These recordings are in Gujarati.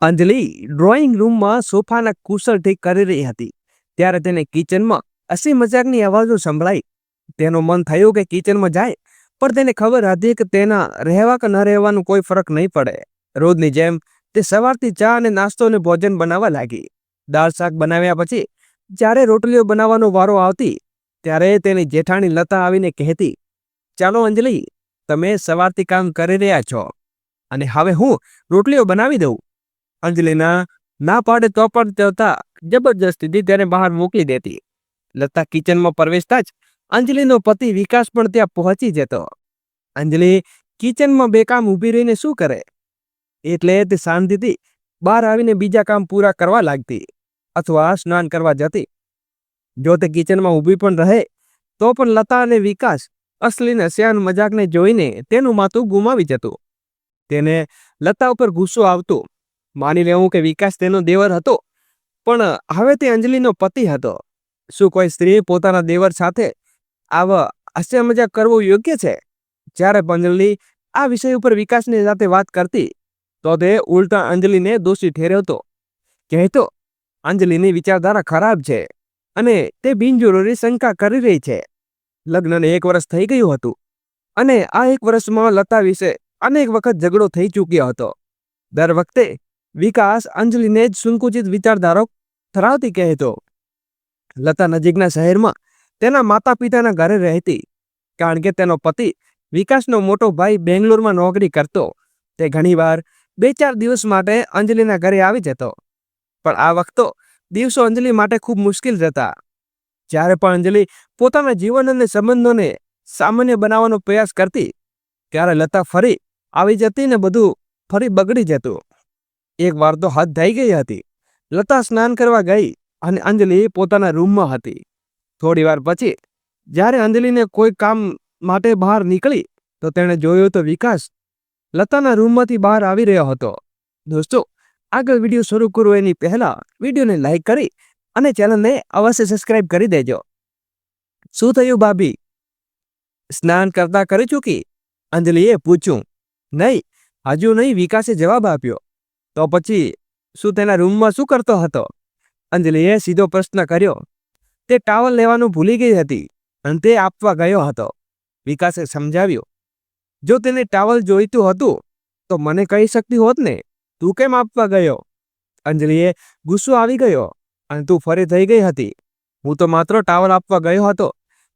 અંજલિ ડ્રોઈંગ રૂમમાં સોફાના કુશળ ઠીક કરી રહી હતી ત્યારે તેને કિચનમાં હસી મજાકની અવાજો સંભળાઈ. તેનું મન થયું કે કિચનમાં જાય, પણ તેને ખબર હતી કે તેના રહેવા કે ન રહેવાનું કોઈ ફરક નહીં પડે. રોજની જેમ તે સવારથી ચા અને નાસ્તો અને ભોજન બનાવવા લાગી. દાળ શાક બનાવ્યા પછી જ્યારે રોટલીઓ બનાવવાનો વારો આવતી ત્યારે તેની જેઠાણી લતા આવીને કહેતી, ચાલો અંજલિ, તમે સવારથી કામ કરી રહ્યા છો અને હવે હું રોટલીઓ બનાવી દઉં. અંજલિના ના પાડે તો પણ તેતા જબરજસ્તીથી તેને બહાર મોકલી દેતી. લતા કિચનમાં પ્રવેશતા જ અંજલિનો પતિ વિકાસ પણ ત્યાં પહોંચી જતો. અંજલિ કિચનમાં બેકામ ઊભી રહીને શું કરે, એટલે તે શાંતિથી બહાર આવીને બીજા કામ પૂરા કરવા લાગતી અથવા સ્નાન કરવા જતી. જો તે કિચનમાં ઊભી પણ રહે તો પણ લતા અને વિકાસ અસલી નસ્યાન મજાકને જોઈને તેનું માથું ગુમાવી જતું. તેને લતા ઉપર ગુસ્સો આવતો. માની લેવું કે વિકાસ તેનો દેવર હતો, પણ હવે તે અંજલિનો પતિ હતો. શું કોઈ સ્ત્રી પોતાના દેવર સાથે આવા હાસ્ય મજાક કરવો યોગ્ય છે? જ્યારે અંજલિ આ વિષય ઉપર વિકાસની સાથે વાત કરતી તો તે ઉલટા અંજલિને દોષી ઠેરવતો. કહેતો, અંજલિની વિચારધારા ખરાબ છે અને તે બિનજરૂરી શંકા કરી રહી છે. લગ્નને 1 વર્ષ થઈ ગયું હતું અને આ 1 વર્ષમાં લતા વિશે અનેક વખત ઝઘડો થઈ ચૂક્યો હતો. દર વખતે વિકાસ અંજલિને જ સંકુચિત વિચારધારો ધરાવતી કહેતો. લતા નજીકના શહેરમાં તેના માતા પિતાના ઘરે રહેતી, કારણ કે તેનો પતિ વિકાસનો મોટો ભાઈ બેંગ્લોરમાં નોકરી કરતો. તે ઘણીવાર 2-4 દિવસ માટે અંજલિના ઘરે આવી જતો, પણ આ વખતે દિવસો અંજલિ માટે ખૂબ મુશ્કેલ જતા. જ્યારે પણ અંજલિ પોતાના જીવન અને સંબંધોને સામાન્ય બનાવવાનો પ્રયાસ કરતી ત્યારે લતા ફરી આવી જતી ને બધું ફરી બગડી જતું. એક વાર તો હદ થઈ ગઈ હતી. લતા સ્નાન કરવા ગઈ અને અંજલિ પોતાના રૂમમાં હતી. થોડી વાર પછી જ્યારે અંજલિને કોઈ કામ માટે બહાર નીકળી તો તેણે જોયું તો વિકાસ લતાના રૂમમાંથી બહાર આવી રહ્યો હતો. દોસ્તો, આગળ વિડીયો શરૂ કરું એની પહેલા વિડીયોને લાઈક કરી અને ચેનલને અવશ્ય સબસ્ક્રાઇબ કરી દેજો. શું થયું ભાભી, સ્નાન કરતા કરી ચૂકી? અંજલિએ પૂછ્યું. નહીં, હજુ નહીં, વિકાસે જવાબ આપ્યો. તો પછી શું તેના રૂમમાં શું કરતો હતો? અંજલિએ સીધો પ્રશ્ન કર્યો. તે ટાવલ લેવાનું ભૂલી ગઈ હતી અને તે આપવા ગયો હતો. વિકાસે સમજાવ્યું, જો તેને ટાવલ જોઈતું હતું તો મને કહી શકતી હોત ને, તું કેમ આપવા ગયો? અંજલિએ ગુસ્સો આવી ગયો. અને તું ફરી થઈ ગઈ હતી. હું તો માત્ર ટાવલ આપવા ગયો હતો,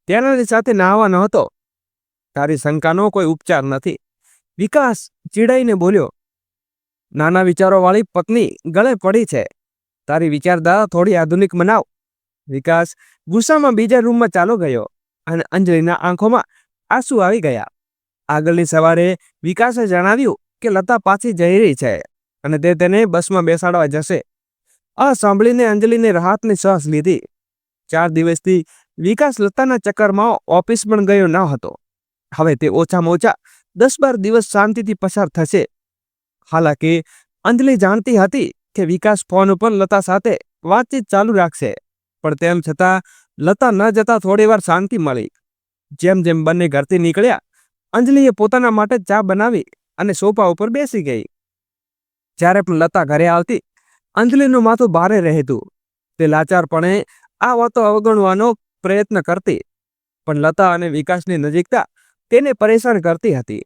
તેનાની સાથે નહાવા નહોતો. તારી શંકાનો કોઈ ઉપચાર નથી. વિકાસ ચીડાઈને બોલ્યો. નાના વિચારોવાળી પત્ની ગળે પડી છે. તારી વિચારધારા થોડી આધુનિક બનાવ. વિકાસ ગુસ્સામાં બીજા રૂમમાં ચાલો ગયો અને અંજલિના આંખોમાં આંસુ આવી ગયા. આગળની સવારે વિકાસે જણાવ્યું કે લતા પાછી જઈ રહી છે અને તે તેને બસમાં બેસાડવા જશે. આ સાંભળીને અંજલિને રાહતની શ્વાસ લીધી. 4 દિવસથી વિકાસ લતાના ચક્કરમાં ઓફિસ પણ ગયો ન હતો. હવે તે ઓછામાં ઓછા 10-12 દિવસ શાંતિથી પસાર થશે. હાલાકી અંજલિ જાણતી હતી કે વિકાસ ફોન ઉપર લતા સાથે વાતચીત ચાલુ રાખશે, પણ તેમ છતાં લતા ન જતા થોડીવાર શાંતિ મળી. જેમ જેમ બંને ઘરથી નીકળ્યા, અંજલિએ પોતાના માટે ચા બનાવી અને સોફા ઉપર બેસી ગઈ. જ્યારે પણ લતા ઘરે આવતી, અંજલિનું માથું ભારે રહેતું. તે લાચારપણે આ વાતો અવગણવાનો પ્રયત્ન કરતી, પણ લતા અને વિકાસની નજીકતા તેને પરેશાન કરતી હતી.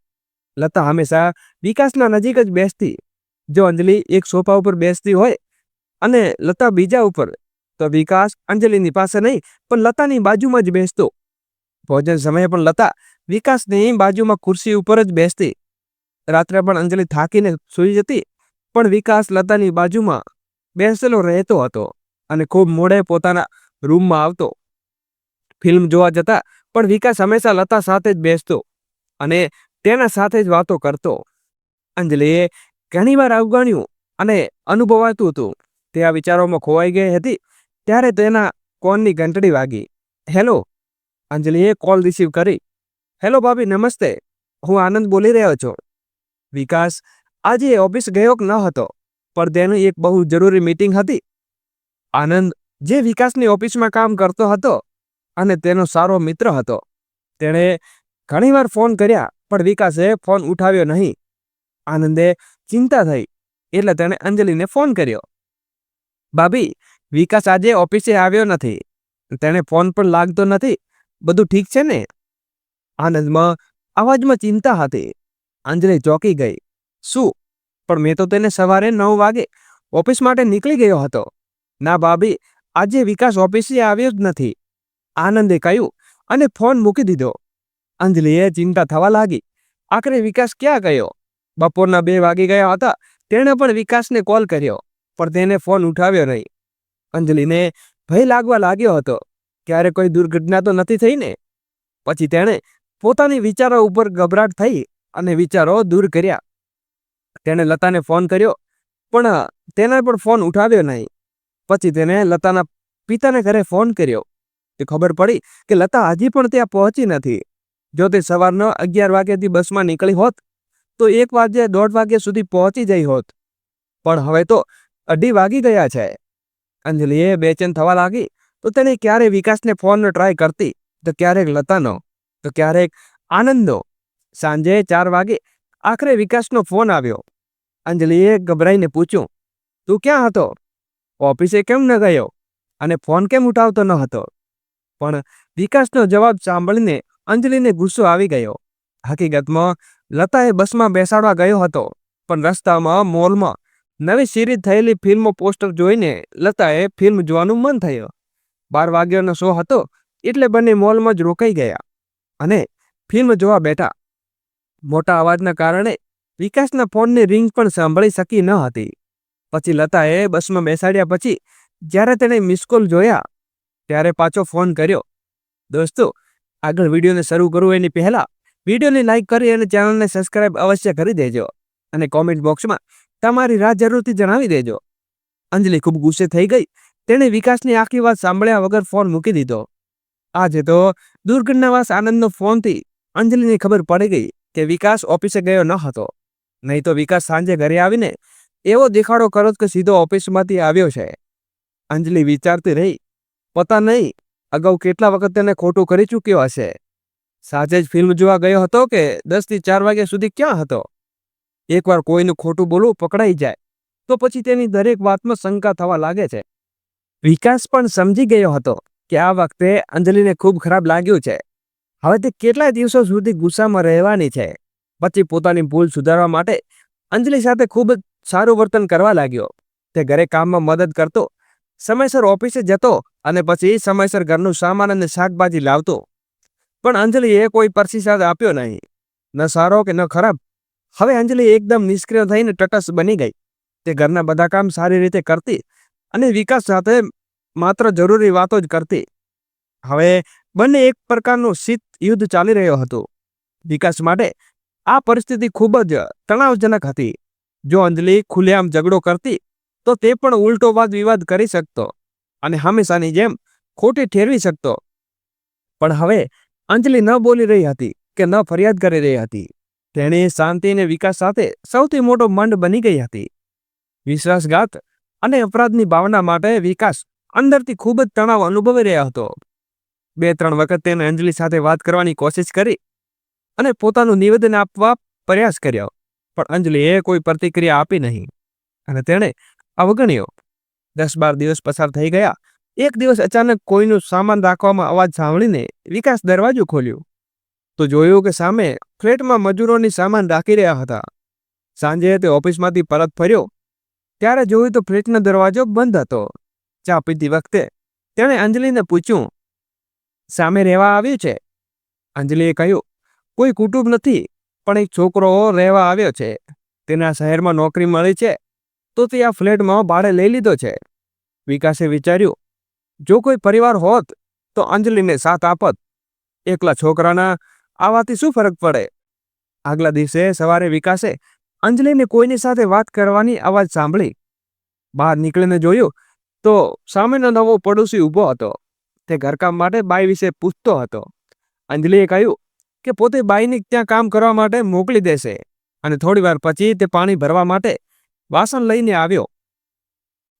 લતા હંમેશા વિકાસના નજીક જ બેસતી. જો અંજલિ એક સોફા ઉપર બેસતી હોય અને લતા બીજા ઉપર, તો વિકાસ અંજલિની પાસે નહીં પણ લતાની બાજુમાં જ બેસતો. ભોજન સમયે પણ લતા વિકાસની બાજુમાં ખુરશી ઉપર જ બેસતી. રાત્રે પણ અંજલિ થાકીને સૂઈ જતી, પણ વિકાસ લતાની બાજુમાં બેસેલો રહેતો હતો અને ખૂબ મોડે પોતાના રૂમમાં આવતો. ફિલ્મ જોવા જતા પણ વિકાસ હંમેશા લતા સાથે જ બેસતો અને તેના સાથે જ વાતો કરતો. અંજલિએ ઘણીવાર અવગણ્યું અને અનુભવાતું હતું. તે આ વિચારોમાં ખોવાઈ ગઈ હતી ત્યારે તેના કોલની ઘંટડી વાગી. હેલો, અંજલિએ કોલ રિસીવ કરી. હેલો ભાભી, નમસ્તે, હું આનંદ બોલી રહ્યો છું. વિકાસ આજે ઓફિસ ગયો ન હતો, પણ તેની એક બહુ જરૂરી મીટિંગ હતી. આનંદ, જે વિકાસની ઓફિસમાં કામ કરતો હતો અને તેનો સારો મિત્ર હતો, તેણે ઘણીવાર ફોન કર્યા પણ વિકાસે ફોન ઉઠાવ્યો નહીં. આનંદે ચિંતા થઈ. એટલે તેણે અંજલિને ફોન કર્યો. ભાભી, વિકાસ આજે ઓફિસે આવ્યો નથી. તેણે ફોન પણ લાગતો નથી. બધું ઠીક છે ને? આનંદમાં અવાજમાં ચિંતા હતી. અંજલિ ચોંકી ગઈ. શું? પણ મેં તો તેને સવારે 9 વાગે ઓફિસ માટે નીકળી ગયો હતો. ના ભાભી, આજે વિકાસ ઓફિસે આવ્યો જ નથી, આનંદે કહ્યું અને ફોન મૂકી દીધો. અંજલિએ ચિંતા થવા લાગી. આખરે વિકાસ ક્યાં ગયો? બપોરના 2 વાગી ગયા હતા. તેણે પણ વિકાસને કોલ કર્યો, પણ તેને ફોન ઉઠાવ્યો નહીં. અંજલિને ભય લાગવા લાગ્યો હતો. ક્યારે કોઈ દુર્ઘટના તો નથી થઈ ને? પછી તેણે પોતાની વિચારો ઉપર ગભરાટ થઈ અને વિચારો દૂર કર્યા. તેણે લતાને ફોન કર્યો, પણ તેને પણ ફોન ઉઠાવ્યો નહીં. પછી તેને લતાના પિતાને ઘરે ફોન કર્યો. તે ખબર પડી કે લતા હજી પણ ત્યાં પહોંચી નથી. જો તે સવારના 11 વાગ્યાથી બસમાં નીકળી હોત તો 1 વાગ્યા 1:30 વાગ્યા સુધી પહોંચી જઈ હોત. પણ હવે તો 2:30 વાગી ગયા છે. અંજલિએ બેચેન થવા લાગી. તો તેને ક્યારેક વિકાસને ફોનનો ટ્રાય કરતી, તો ક્યારેક લતાનો, તો ક્યારેક આનંદનો. સાંજે 4 વાગે આખરે વિકાસનો ફોન આવ્યો. અંજલિએ ગભરાઈને પૂછ્યું, તું ક્યાં હતો? ઓફિસે કેમ ન ગયો? અને ફોન કેમ ઉઠાવતો ન હતો? પણ વિકાસનો જવાબ સાંભળીને અંજલિને ગુસ્સો આવી ગયો. હકીકતમાં લતાએ બસમાં બેસાડવા ગયો હતો, પણ રસ્તામાં મોલમાં નવી સિરીઝ થયેલી ફિલ્મો પોસ્ટર જોઈને લતાએ ફિલ્મ જોવાનું મન થયું. 12 વાગ્યાનો શો હતો એટલે બંને મોલમાં જ રોકાઈ ગયા અને ફિલ્મ જોવા બેઠા. મોટા અવાજના કારણે વિકાસના ફોનની રિંગ પણ સાંભળી શકી ન હતી. પછી લતાએ બસમાં બેસાડ્યા પછી જ્યારે તેણે મિસ કોલ જોયા ત્યારે પાછો ફોન કર્યો. દોસ્તો, આગળ વિડીયોને શરૂ કરું એની પહેલાં વિડીયોને લાઇક કરી અને ચેનલને સબસ્ક્રાઇબ અવશ્ય કરી દેજો અને કોમેન્ટ બોક્સમાં તમારી રાહ જરૂરથી જણાવી દેજો. અંજલિ ખૂબ ગુસ્સે થઈ ગઈ. તેણે વિકાસની આખી વાત સાંભળ્યા વગર ફોન મૂકી દીધો. આજે તો દુર્ઘટનાવશ આનંદનો ફોનથી અંજલિને ખબર પડી ગઈ કે વિકાસ ઓફિસે ગયો ન હતો. નહીં તો વિકાસ સાંજે ઘરે આવીને એવો દેખાડો કરો કે સીધો ઓફિસમાંથી આવ્યો છે. અંજલિ વિચારતી રહી, પતા નહીં અગાઉ કેટલા વખત તેને ખોટું કરી ચૂક્યો હશે. સાંજે જ ફિલ્મ જોવા ગયો હતો કે 10 થી 4 વાગ્યા સુધી ક્યાં હતો? એકવાર કોઈનું ખોટું બોલવું પકડાઈ જાય તો પછી તેની દરેક વાતમાં શંકા થવા લાગે છે. વિકાસ પણ સમજી ગયો હતો કે આ વખતે અંજલિને ખૂબ ખરાબ લાગ્યું છે. હવે તે કેટલાય દિવસો સુધી ગુસ્સામાં રહેવાની છે. પછી પોતાની ભૂલ સુધારવા માટે અંજલિ સાથે ખૂબ જ સારું વર્તન કરવા લાગ્યો. તે ઘરે કામમાં મદદ કરતો, સમયસર ઓફિસે જતો અને પછી સમયસર ઘરનું સામાન અને શાકભાજી લાવતો. પણ અંજલિએ કોઈ પ્રતિસાદ આપ્યો નહીં, ન સારો કે ન ખરાબ. હવે અંજલિ એકદમ નિષ્ક્રિય થઈને તટસ્થ બની ગઈ. તે ઘરના બધા કામ સારી રીતે કરતી અને વિકાસ સાથે માત્ર જરૂરી વાતો જ કરતી. હવે બંને એક પ્રકારનું શીત યુદ્ધ ચાલી રહ્યો હતું. વિકાસ માટે આ પરિસ્થિતિ ખૂબ જ તણાવજનક હતી. જો અંજલિ ખુલ્લેઆમ ઝઘડો કરતી તો તે પણ ઉલટો વાદ વિવાદ કરી શકતો અને હંમેશાની જેમ ખોટી ઠેરવી શકતો. પણ હવે અંજલિ ન બોલી રહી હતી કે ન ફરિયાદ કરી રહી હતી. તેણે શાંતિ અને વિકાસ સાથે સૌથી મોટો મંડ બની ગઈ હતી. વિશ્વાસઘાત અને અપરાધની ભાવના માટે વિકાસ અંદરથી ખૂબ જ તણાવ અનુભવી રહ્યો હતો. 2-3 વખત તેને અંજલિ સાથે વાત કરવાની કોશિશ કરી અને પોતાનું નિવેદન આપવા પ્રયાસ કર્યો, પણ અંજલિએ કોઈ પ્રતિક્રિયા આપી નહીં અને તેણે અવગણ્યો. 10-12 દિવસ પસાર થઈ ગયા. એક દિવસ અચાનક કોઈનું સામાન રાખવામાં અવાજ સાંભળીને વિકાસ દરવાજો ખોલ્યો તો જોયું કે સામે ફ્લેટમાં મજૂરોની સામાન રાખી રહ્યા હતા. સાંજે તે ઓફિસમાંથી પરત ફર્યો ત્યારે જોયું તો ફ્લેટનો દરવાજો બંધ હતો. ચા પીતી વખતે તેણે અંજલિને પૂછ્યું, સામે રહેવા આવ્યું છે? અંજલિએ કહ્યું, કોઈ કુટુંબ નથી, પણ એક છોકરો રહેવા આવ્યો છે. તેના શહેરમાં નોકરી મળી છે તો તે આ ફ્લેટમાં ભાડે લઈ લીધો છે. વિકાસે વિચાર્યું, જો કોઈ પરિવાર હોત તો અંજલિને સાથ આપત. એકલા છોકરાના આવાથી શું ફરક પડે? આગલા દિવસે સવારે વિકાસે અંજલિને કોઈની સાથે વાત કરવાની અવાજ સાંભળી. બહાર નીકળીને જોયું તો સામેનો નવો પડોશી ઊભો હતો. તે ઘરકામ માટે બાઈ વિશે પૂછતો હતો. અંજલિએ કહ્યું કે પોતે બાઈને ત્યાં કામ કરવા માટે મોકલી દેશે અને થોડીવાર પછી તે પાણી ભરવા માટે વાસણ લઈને આવ્યો.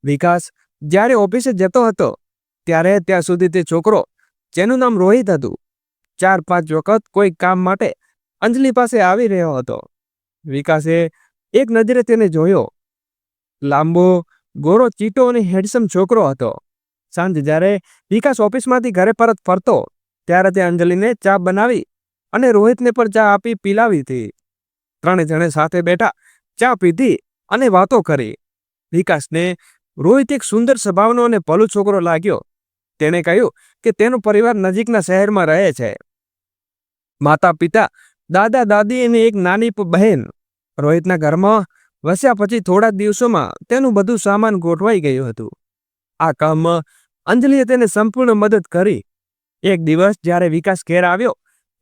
વિકાસ જ્યારે ઓફિસે જતો હતો ત્યારે ત્યાં સુધી તે છોકરો, જેનું નામ રોહિત હતું, 4-5 વખત કોઈ કામ માટે અંજલિ પાસે આવી રહ્યો હતો. વિકાસે એક નજરે તેને જોયો લાંબો, ગોરો, ચીટો અને હેન્ડસમ છોકરો હતો. સાંજે જ્યારે વિકાસ ઓફિસમાંથી ઘરે પરત ફરતો ત્યારે તે અંજલિને ચા બનાવી અને રોહિતને પણ ચા આપી પીલાવી હતી. ત્રણે જણે સાથે બેઠા ચા પીધી અને વાતો કરી. વિકાસને રોહિત એક સુંદર સ્વભાવનો અને ભલો છોકરો લાગ્યો. તેણે કહ્યું કે તેનો પરિવાર નજીકના શહેરમાં રહે છે. માતા પિતા, દાદા દાદી અને એક નાની બહેન. રોહિતના ઘરમાં વસ્યા પછી થોડા દિવસોમાં તેનું બધું સામાન ગોઠવાઈ ગયું હતું. આ કામમાં અંજલિએ તેને સંપૂર્ણ મદદ કરી. એક દિવસ જ્યારે વિકાસ ઘેર આવ્યો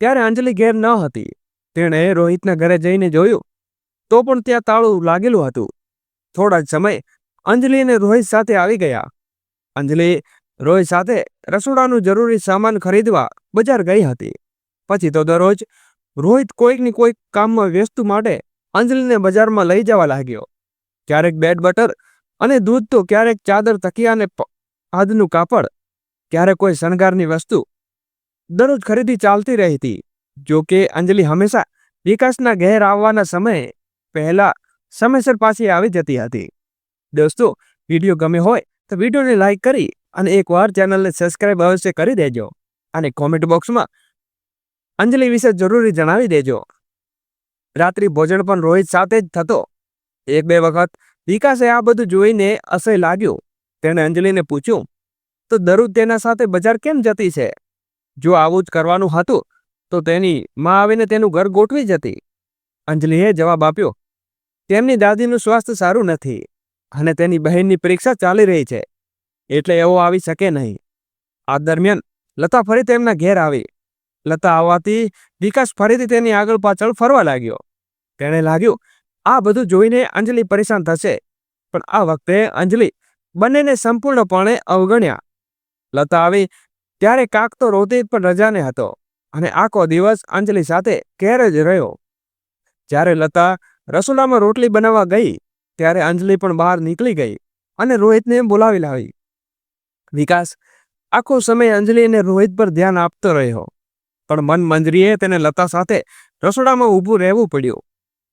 ત્યારે અંજલિ ઘેર ન હતી. તેણે રોહિતના ઘરે જઈને જોયું તો પણ ત્યાં તાળું લાગેલું હતું. થોડા જ સમય અંજલિ અને રોહિત સાથે આવી ગયા. અંજલિ રોહિત સાથે રસોડાનું જરૂરી સામાન ખરીદવા બજાર ગઈ હતી. પછી તો દરરોજ રોહિત કોઈકની કોઈક કામમાં વ્યસ્ત માટે અંજલિને બજારમાં લઈ જવા લાગ્યો. ક્યારેક બેડ બટર અને દૂધ તો ક્યારેક ચાદર, તકિયા અને હાથનું કાપડ, ક્યારેક કોઈ શણગારની વસ્તુ. દરરોજ ખરીદી ચાલતી રહી હતી. જો કે અંજલિ હંમેશા વિકાસના ઘેર આવવાના સમયે પહેલા સમયસર પાછી આવી જતી હતી. દોસ્તો, વિડીયો ગમે હોય તો વિડીયોને લાઈક કરી અને એકવાર ચેનલને સબસ્ક્રાઈબ અવશ્ય કરી દેજો અને કોમેન્ટ બોક્સમાં અંજલિ વિશે જરૂરી જણાવી દેજો. રાત્રિ ભોજન પણ રોહિત સાથે જ થતો. એક બે વખત વિકાસે આ બધું જોઈને અસહ્ય લાગ્યું. તેણે અંજલિને પૂછ્યું, તો દરરોજ તેના સાથે બજાર કેમ જતી છે? જો આવું જ કરવાનું હતું તો તેની માં આવીને તેનું ઘર ગોઠવી જતી. અંજલિએ જવાબ આપ્યો, તેમની દાદીનું સ્વાસ્થ્ય સારું નથી અને તેની બહેનની પરીક્ષા ચાલી રહી છે, એટલે એવો આવી શકે નહીં. આ દરમિયાન લતા ફરી તેમના ઘેર આવી. લતા આવવાથી વિકાસ ફરીથી તેની આગળ પાછળ ફરવા લાગ્યો. તેને લાગ્યું આ બધું જોઈને અંજલિ પરેશાન થશે, પણ આ વખતે અંજલિ બંનેને સંપૂર્ણપણે અવગણ્યા. લતા આવી ત્યારે કાક તો રોહિત પણ રજાને હતો અને આખો દિવસ અંજલિ સાથે ઘેર જ રહ્યો. જ્યારે લતા રસોડામાં રોટલી બનાવવા ગઈ ત્યારે અંજલિ પણ બહાર નીકળી ગઈ અને રોહિતને બોલાવી લાવી. વિકાસ આખો સમય અંજલિ અને રોહિત પર ધ્યાન આપતો રહ્યો, પણ મન મંજરીએ તેને લતા સાથે રસોડામાં ઊભું રહેવું પડ્યું.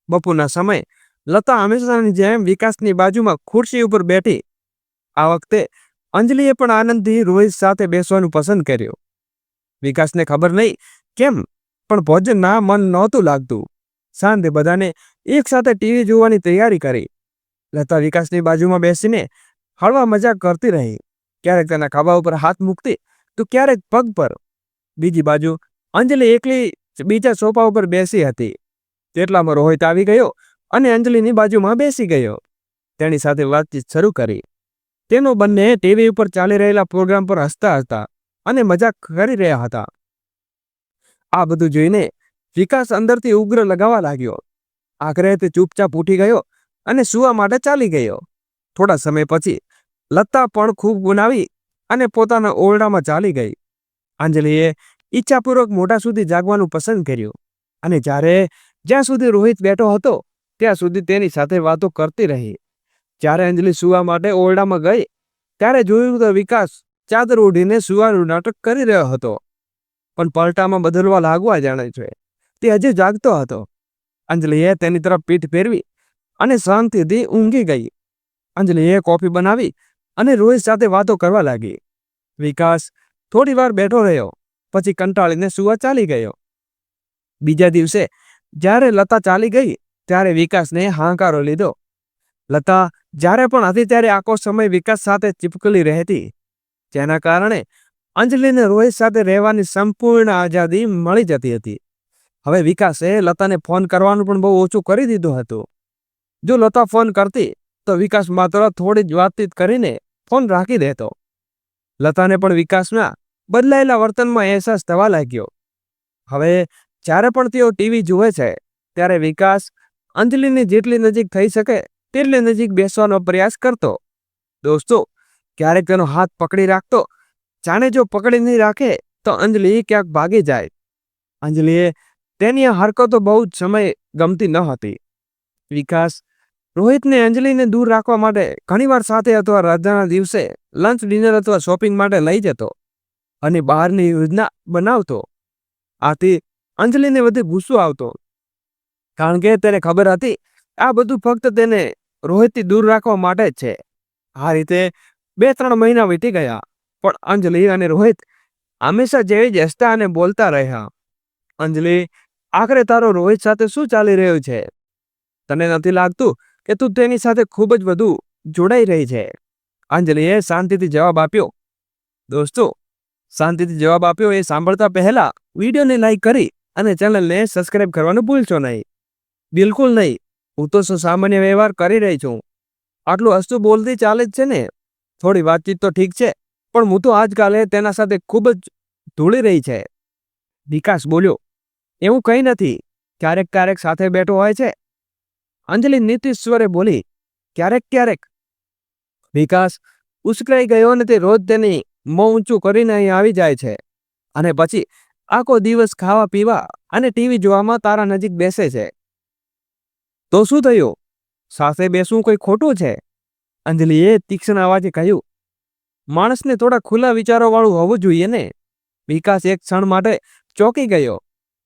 બપોરના સમયે લતા હંમેશાની જેમ વિકાસની બાજુમાં ખુરશી ઉપર બેઠી. આ વખતે અંજલિએ પણ આનંદથી રોહિત સાથે બેસવાનું પસંદ કર્યું. વિકાસને ખબર નહીં કેમ પણ ભોજનના મન નહોતું લાગતું. સાંજે બધાને એક સાથે ટીવી જોવાની તૈયારી કરી. લતા વિકાસની બાજુમાં બેસીને હળવા મજાક કરતી રહી. ક્યારેક તેના ખભા ઉપર હાથ મૂકતી તો ક્યારેક પગ પર. બીજી બાજુ અંજલિ એકલી બીજા સોફા ઉપર બેસી હતી. તેટલામાં રોહિત આવી ગયો અને અંજલિની બાજુમાં બેસી ગયો. તેની સાથે વાતચીત શરૂ કરી. તેનો બંને ટીવી ઉપર ચાલી રહેલા પ્રોગ્રામ પર હસતા હતા અને મજાક કરી રહ્યા હતા. આ બધું જોઈને વિકાસ અંદરથી ઉગ્ર લગાવવા લાગ્યો. આખરે તે ચૂપચાપ ઉઠી ગયો અને સૂવા માટે ચાલી ગયો. થોડા સમય પછી લતા પણ ખૂબ ગુનાવી અને પોતાના ઓરડામાં ચાલી ગઈ. અંજલિએ ઈચ્છાપૂર્વક મોટા સુધી જાગવાનું પસંદ કર્યું અને જ્યાં સુધી રોહિત બેઠો હતો ત્યાં સુધી તેની સાથે વાતો કરતી રહી. જ્યારે અંજલિ સૂવા માટે ઓરડામાં ગઈ ત્યારે જોયું તો વિકાસ ચાદર ઓઢીને સૂવાનું નાટક કરી રહ્યો હતો, પણ પલટામાં બદલવા લાગવા જાણે છે. તે હજી જાગતો હતો. અંજલિએ તેની તરફ પીઠ ફેરવી અને શાંતિથી ઊંઘી ગઈ. અંજલિએ કોફી બનાવી અને રોહિત સાથે વાતો કરવા લાગી. વિકાસ થોડી વાર બેઠો રહ્યો, પછી કંટાળીને સૂવા ચાલી ગયો. બીજા દિવસે જ્યારે લતા ચાલી ગઈ ત્યારે વિકાસને હાંકારો લીધો. લતા જ્યારે પણ હતી ત્યારે આખો સમય વિકાસ સાથે ચીપકલી રહેતી, જેના કારણે અંજલિને રોહિત સાથે રહેવાની સંપૂર્ણ આઝાદી મળી જતી હતી. હવે વિકાસે લતાને ફોન કરવાનું પણ બહુ ઓછું કરી દીધું હતું. જો લતા ફોન કરતી તો વિકાસ માત્ર થોડી જ વાતચીત કરીને ફોન રાખી દેતો. લતાને પણ વિકાસના બદલાયેલા વર્તનમાં અહેસાસ થવા લાગ્યો. હવે જ્યારે પણ તેઓ ટીવી જુએ છે ત્યારે વિકાસ અંજલિની જેટલી નજીક થઈ શકે તેટલી નજીક બેસવાનો પ્રયાસ કરતો. દોસ્તો, ક્યારેક તેનો હાથ પકડી રાખતો, જાણે જો પકડી નહીં રાખે તો અંજલિ ક્યાંક ભાગી જાય. અંજલિએ તેની આ હરકતો બહુ જ સમય ગમતી ન હતી. વિકાસ રોહિતને અંજલિને દૂર રાખવા માટે ઘણીવાર સાથે અથવા રજાના દિવસે લંચ, ડિનર અથવા શોપિંગ માટે લઈ જતો અને બહારની યોજના બનાવતો. આથી અંજલિને વધુ ગુસ્સો આવતો, કારણ કે તેને ખબર હતી આ બધું ફક્ત તેને રોહિતથી દૂર રાખવા માટે જ છે. આ રીતે 2-3 મહિના વીતી ગયા, પણ અંજલિ અને રોહિત હંમેશા જેવી જ હસતા અને બોલતા રહ્યા. અંજલિ, આખરે તારો રોહિત સાથે શું ચાલી રહ્યું છે? તને નથી લાગતું કે તું તેની સાથે ખૂબ જ વધુ જોડાઈ રહી છે? અંજલિએ શાંતિથી જવાબ આપ્યો. દોસ્તો, શાંતિથી જવાબ આપ્યો એ સાંભળતા પહેલા વિડીયોને લાઈક કરી અને ચેનલને સબસ્ક્રાઇબ કરવાનું ભૂલશો નહીં. બિલકુલ નહીં. હું તો સામાન્ય વ્યવહાર કરી રહી છું. આટલું હસતું બોલતી ચાલે જ છે ને. થોડી વાતચીત તો ઠીક છે, પણ હું તો આજકાલે તેના સાથે ખૂબ જ ધૂળી રહી છે. વિકાસ બોલ્યો. એવું કંઈ નથી. ક્યારેક ક્યારેક સાથે બેઠો હોય છે. અંજલિ નીતિશ્વરે બોલી. ક્યારેક ક્યારેક. વિકાસ ઉશ્કેરાઈ ગયો અને તે રોજ તેની મોં ઊંચું કરીને અહીં આવી જાય છે અને પછી આખો દિવસ ખાવા પીવા અને ટીવી જોવામાં તારા નજીક બેસે છે. તો શું થયું? સાથે બેસવું કોઈ ખોટું છે? અંજલિએ તીક્ષ્ણ અવાજે કહ્યું. માણસને થોડા ખુલ્લા વિચારોવાળું હોવું જોઈએ ને. વિકાસ એક ક્ષણ માટે ચોંકી ગયો.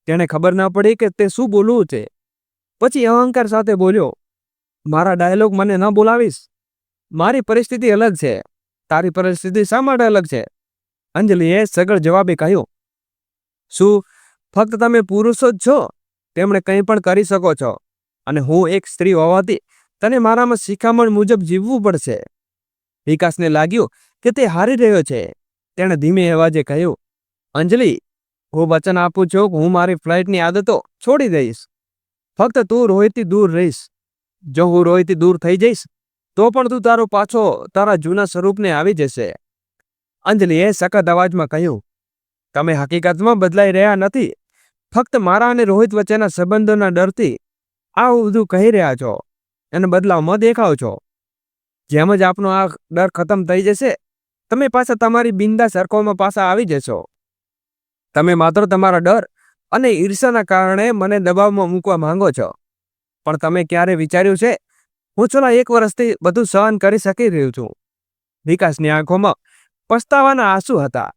તેને ખબર ન પડી કે તે શું બોલવું છે. પછી અહંકાર સાથે બોલ્યો. મારા ડાયલોગ મને ન બોલાવીશ. મારી પરિસ્થિતિ અલગ છે. તારી પરિસ્થિતિ શા માટે અલગ છે? અંજલિએ સગળ જવાબે કહ્યું. શું ફક્ત તમે પુરુષો જ છો? તેમણે કંઈ પણ કરી શકો છો અને હું એક સ્ત્રી હોવાથી તને મારામાં શિખામણ મુજબ જીવવું પડશે. વિકાસને લાગ્યું કે તે હારી રહ્યો છે. તેણે ધીમે અવાજે કહ્યું. અંજલિ, હું વચન આપું છું કે હું મારી ફ્લાઇટની આદતો છોડી દઈશ. ફક્ત તું રોહિતથી દૂર રહીશ. જો હું રોહિતથી દૂર થઈ જઈશ તો પણ તું પાછો તારા જૂના સ્વરૂપને આવી જશે. અંજલિએ સખત અવાજમાં કહ્યું. તમે હકીકતમાં બદલાઈ રહ્યા નથી. ફક્ત મારા અને રોહિત વચ્ચેના સંબંધોના ડરથી આવું બધું કહી રહ્યા છો અને બદલાવમાં દેખાવ છો. જેમ જ આપનો આ ડર ખતમ થઈ જશે, તમે પાછા તમારી બિંદાસ હરકોમાં પાછા આવી જશો. તમે માત્ર તમારા ડર અને ઈર્ષાના કારણે મને દબાવમાં મૂકવા માંગો છો. પણ તમે ક્યારે વિચાર્યું છે હું છેલ્લા 1 વર્ષથી બધું સહન કરી શકી રહ્યું છું? વિકાસની આંખોમાં પસ્તાવાના આંસુ હતા.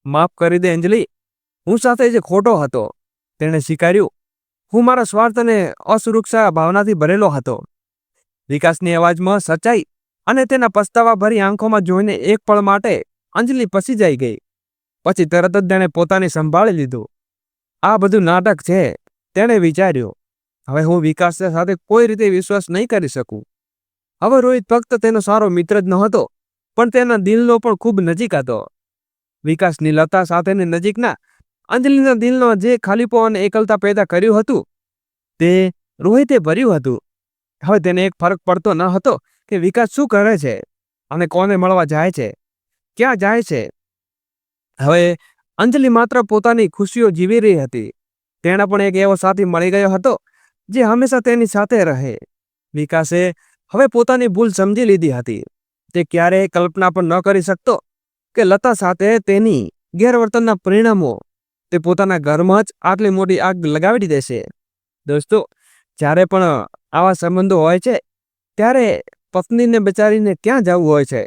માફ કરી દે અંજલિ. હું સાથે જે ખોટો હતો. તેણે સ્વીકાર્યું. હું મારા સ્વાર્થ અને અસુરક્ષા ભાવનાથી ભરેલો હતો. વિકાસની અવાજમાં સચ્ચાઈ અને તેના પસ્તાવા ભરી આંખોમાં જોઈને એક પળ માટે અંજલિ પસી જઈ ગઈ. પછી તરત જ તેણે પોતાને સંભાળી લીધું. આ બધું નાટક છે, તેણે વિચાર્યું. હવે હું વિકાસ સાથે કોઈ રીતે વિશ્વાસ નહીં કરી શકું. હવે રોહિત ફક્ત તેનો સારો મિત્ર જ નહોતો, પણ તેના દિલનો પણ ખૂબ નજીક હતો. વિકાસની લતા સાથેની નજીકના અંજલિના દિલનો જે ખાલીપો અને એકલતા પેદા કર્યું હતું તે રોહિતે ભર્યું હતું. હવે તેને એક ફરક પડતો ન હતો કે વિકાસ શું કરે છે અને કોને મળવા જાય છે, ક્યાં જાય છે. હવે અંજલિ માત્ર પોતાની ખુશીઓ જીવી રહી હતી. તેણે પણ એક એવો સાથી મળી ગયો હતો જે હંમેશા તેની સાથે રહે. વિકાસે હવે પોતાની ભૂલ સમજી લીધી હતી. તે ક્યારેય કલ્પના પણ ન કરી શકતો કે લતા સાથે તેની ગેરવર્તનના પરિણામો તે પોતાના ઘરમાં જ આટલી મોટી આગ લગાવી દેશે. દોસ્તો, જ્યારે પણ આવા સંબંધો હોય છે ત્યારે પત્નીને બચારીને ક્યાં જવું હોય છે.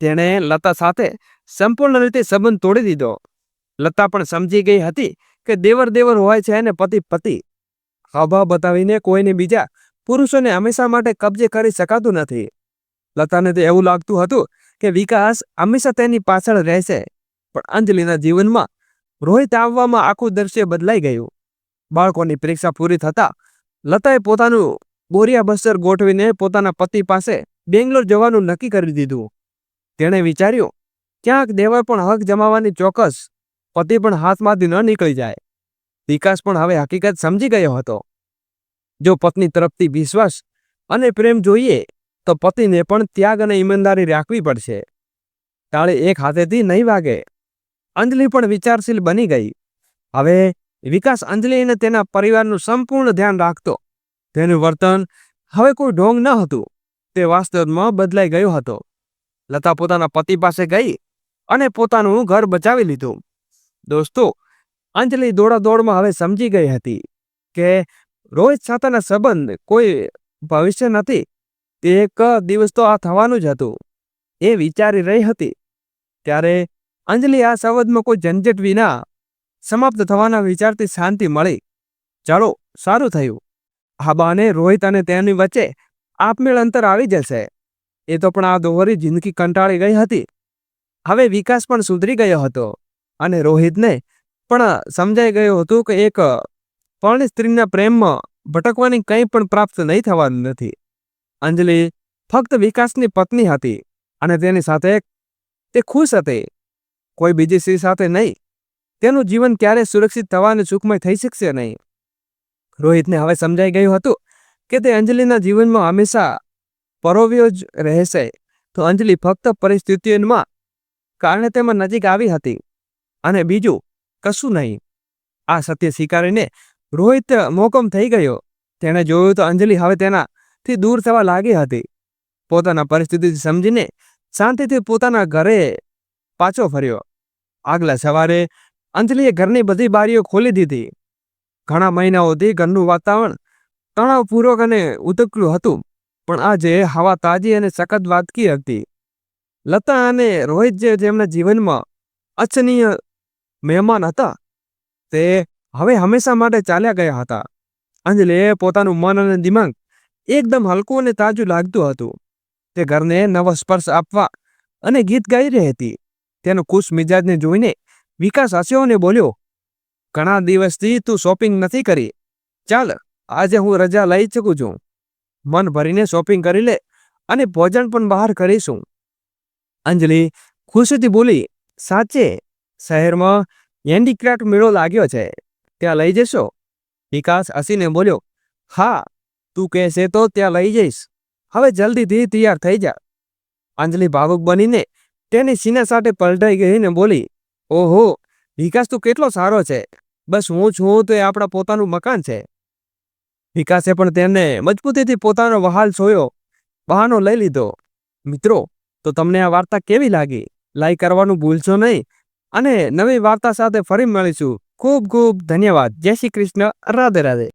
તેણે લતા સાથે સંપૂર્ણ રીતે સંબંધ તોડી દીધો. લતા પણ સમજી ગઈ હતી કે દેવર હોય છે અને પતિ પતિ. હાવભાવ બતાવીને કોઈને બીજા પુરુષોને હંમેશા માટે કબજે કરી શકાતું નથી. લતાને તો એવું લાગતું હતું કે વિકાસ હંમેશા તેની પાછળ રહેશે. પણ અંજલિના જીવનમાં રોહિત આવવામાં આખું દ્રશ્ય બદલાઈ ગયું. બાળકોની પરીક્ષા પૂરી થતા લતાએ પોતાનું બોરિયા બસ્તર ગોઠવીને પોતાના પતિ પાસે બેંગ્લોર જવાનું નક્કી કરી દીધું. તેણે વિચાર્યું, ક્યાંક દેવર પણ હક જમાવવાની ચોક્કસ પતિ પણ હાથમાંથી ન નીકળી જાય. વિકાસ પણ હવે હકીકત સમજી ગયો હતો. જો પત્ની તરફથી વિશ્વાસ અને પ્રેમ જોઈએ તો પતિને પણ ત્યાગ અને ઈમાનદારી રાખવી પડશે. તાળી એક હાથેથી નહીં વાગે. અંજલિ પણ વિચારશીલ બની ગઈ. હવે વિકાસ અંજલિ અને તેના પરિવારનું સંપૂર્ણ ધ્યાન રાખતો. તેનું વર્તન હવે કોઈ ઢોંગ ન હતું. તે વાસ્તવમાં બદલાઈ ગયો હતો. લતા પોતાના પતિ પાસે ગઈ અને પોતાનું ઘર બચાવી લીધું. દોસ્તો, અંજલિ દોડાદોડમાં હવે સમજી ગઈ હતી કે રોહિત સાથેના સંબંધ કોઈ ભવિષ્ય નથી. તે એક દિવસ તો આ થવાનું જ હતું. એ વિચારી રહી હતી ત્યારે અંજલિ આ સંબંધમાં કોઈ ઝંઝટ વિના સમાપ્ત થવાના વિચારથી શાંતિ મળી. ચાલો, સારું થયું. આ બહાને રોહિત અને તેની વચ્ચે આપમેળ અંતર આવી જશે. એ તો પણ આ દોહરી જિંદગી કંટાળી ગઈ હતી. હવે વિકાસ પણ સુધરી ગયો હતો અને રોહિતને પણ સમજાઈ ગયું હતું કે એક પરણી સ્ત્રીના પ્રેમમાં ભટકવાની કંઈ પણ પ્રાપ્ત નહીં થવાનું નથી. અંજલિ ફક્ત વિકાસની પત્ની હતી અને તેની સાથે તે ખુશ હતી, કોઈ બીજી સ્ત્રી સાથે નહીં. તેનું જીવન ક્યારેય સુરક્ષિત થવાનું સુખમય થઈ શકશે નહીં. રોહિતને હવે સમજાઈ ગયું હતું કે તે અંજલિના જીવનમાં હંમેશા પરોવ્યો જ રહેશે. તો અંજલિ ફક્ત પરિસ્થિતિઓમાં કારણે તેમાં નજીક આવી હતી અને બીજું કશું નહીં. આ સત્ય સ્વીકારીને રોહિત મોકમ થઈ ગયો. તેણે જોયું તો અંજલિ હવે તેનાથી દૂર થવા લાગી હતી. પોતાના પરિસ્થિતિ સમજીને શાંતિથી પોતાના ઘરે પાછો ફર્યો. આગલા સવારે અંજલિએ ઘરની બધી બારીઓ ખોલી દીધી. ઘણા મહિનાઓથી ઘરનું વાતાવરણ તણાવપૂર્વક અને ઉતકલું હતું, પણ આજે હવા તાજી અને સખત વાતકી હતી. લતા અને રોહિત જે તેમના જીવનમાં અચ્છનીય મહેમાન હતા, તે હવે હંમેશા માટે ચાલ્યા ગયા હતા. અંજલિએ પોતાનું મન અને દિમાગ એકદમ હલકું અને તાજું લાગતું હતું. તે ઘરને નવો સ્પર્શ આપવા અને ગીત ગાઈ રહી હતી. તેનો ખુશ મિજાજને જોઈને વિકાસ હસ્યો અને બોલ્યો, ઘણા દિવસથી તું શોપિંગ નથી કરી, ચાલ આજે હું રજા લઈ શકું છું. મન ભરીને શોપિંગ કરી લે અને ભોજન પણ બહાર કરીશું. અંજલિ ખુશીથી બોલી, સાચે શહેરમાં હેન્ડીક્રાફ્ટ મેળો લાગ્યો છે, ત્યાં લઈ જશો? વિકાસ હસીને બોલ્યો, હા તું કહેશે તો ત્યાં લઈ જઈશ. હવે જલ્દીથી તૈયાર થઈ જા. અંજલિ ભાવુક બનીને તેની સીના સાથે પલટાઈ ગઈને બોલી, ઓહો વિકાસ તું કેટલો સારો છે, બસ હું છું તો એ આપણા પોતાનું મકાન છે. વિકાસે પણ તેને મજબૂતીથી પોતાનો વહાલ છોયો બહાનો લઈ લીધો. મિત્રો, તો તમને આ વાર્તા કેવી લાગી? લાઈક કરવાનું ભૂલશો નહીં અને નવી વાર્તા સાથે ફરી મળીશું. ખૂબ ખૂબ ધન્યવાદ. જય શ્રી કૃષ્ણ. રાધે રાધે.